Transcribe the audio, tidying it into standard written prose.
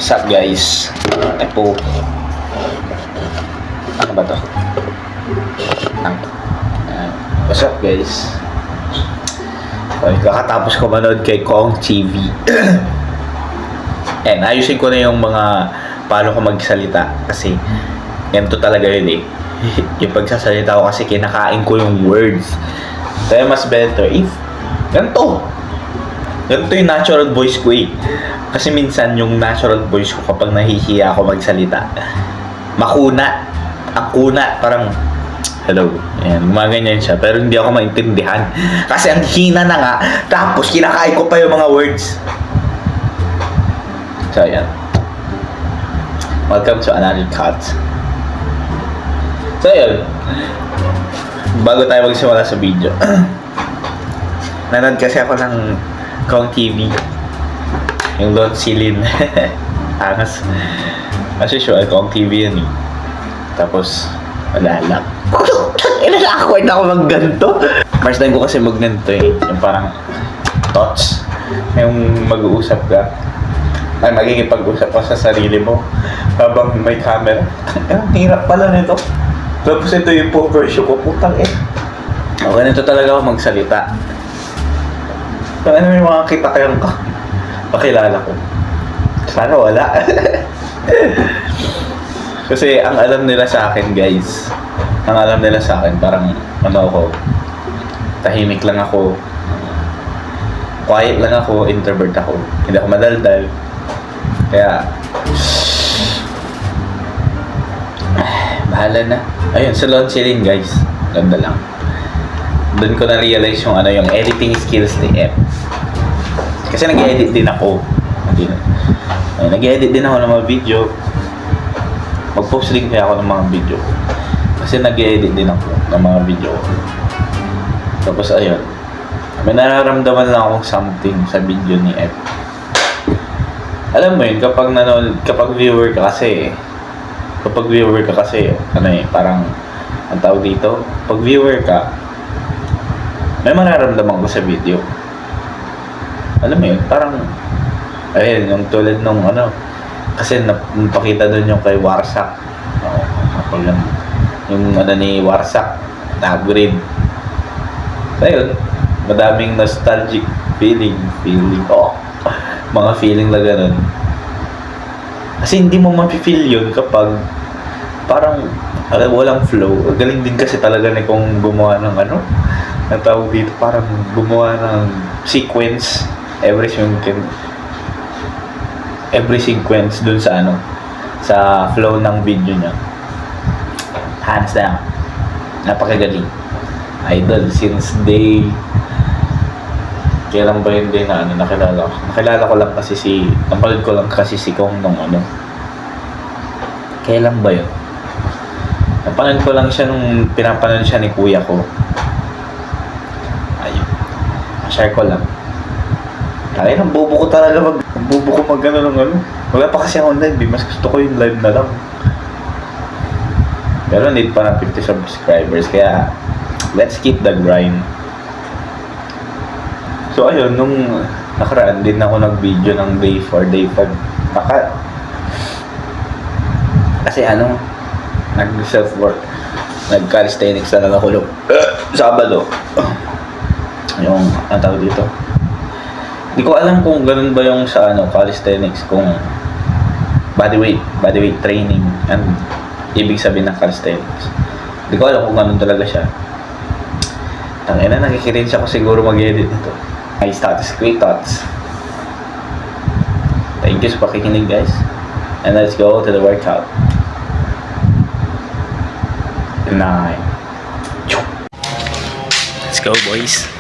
What's up guys? Ito. Ano ba to? What's up guys? Kakatapos ko manood kay Kong TV. And ayusin ko na yung mga paano ko magsalita. Kasi ganito talaga yun eh. Yung pagsasalita ko kasi kinakain ko yung words. Kaya mas better if ganito yung natural voice ko eh. Kasi minsan yung natural voice ko kapag nahihiya ako magsalita, makuna. Ang kuna, parang hello. Ayan, gumaganyan siya. Pero hindi ako maintindihan. Kasi ang hina na nga, tapos kinakain ko pa yung mga words. So ayan. Welcome to another cut. So ayan. Bago tayo magsimula sa video. Nanood kasi ako ng Kong TV. Yung Lord Silin. Angas. As usual, Kong TV yan eh. Tapos, wala lang. Inalakaward na ako mag-ganto. First time ko kasi mag-ganto eh. Yung parang thoughts. Yung mag-uusap ka. Ay, magiging-pag-usap ka sa sarili mo. Habang may camera. Ang hirap pala nito. Tapos ito yung po version ko. Putang eh. Okay, nito talaga ako magsalita. Kung ano yung mga kita kayong pakilala ko. Sana wala. Kasi ang alam nila sa akin guys, ang alam nila sa akin parang ano ako, tahimik lang ako, quiet lang ako, introvert ako, hindi ako madaldal. Kaya bahala na. Ayun, sa Lord Silin guys, ganda lang. Doon ko na-realize yung ano, yung editing skills ni F. Kasi nag-edit din ako. Nag-edit din ako ng mga video. Mag-post din kaya ako ng mga video. Kasi nag-edit din ako ng mga video. Tapos ayun. May nararamdaman lang akong something sa video ni F. Alam mo yun, kapag viewer ka kasi, ano eh, parang, ang tawag dito, pag viewer ka, may mararamdaman ko sa video. Alam mo yun, parang, ayun, yung tulad nung ano, kasi napakita doon yung kay Warsak. Yung ano ni Warsak, na-upgrade. So ayun, madaming nostalgic feeling. Mga feeling na ganun. Kasi hindi mo ma-feel yun kapag parang walang flow. Galing din kasi talaga ni kung gumawa ng ano, ang tawag dito, parang gumawa ng sequence every sequence dun sa ano, sa flow ng video niya. Hands down, napakagaling. Idol since day, kailan ba yun din na ano, nakilala ko lang kasi napanood ko lang kasi si Kong nung ano, kailan ba yun, napanood ko lang siya nung pinapanood siya ni kuya ko. Ayun, share ko lang. Ay, ang bobo ko talaga mag ano ng ano. Wala pa kasi ako live eh. Mas gusto ko yung live na lang. Pero need pa ng 50 subscribers. Kaya, let's keep the grind. So, ayun. Nung nakaraan din ako nag-video ng day 4, day 5. Kasi ano, nag-self-work. Nag-calisthenics na lang ako. Sabado. Yung, ang tawag dito. Hindi ko alam kung ganun ba yung sa ano, calisthenics, kung bodyweight training and ibig sabihin ng calisthenics. Hindi ko alam kung ganun talaga siya. Tangina, nakikirin siya ko siguro mag-edit nito. My status, great thoughts. Thank you sa pakikinig guys. And let's go to the workout. 9. Let's go boys.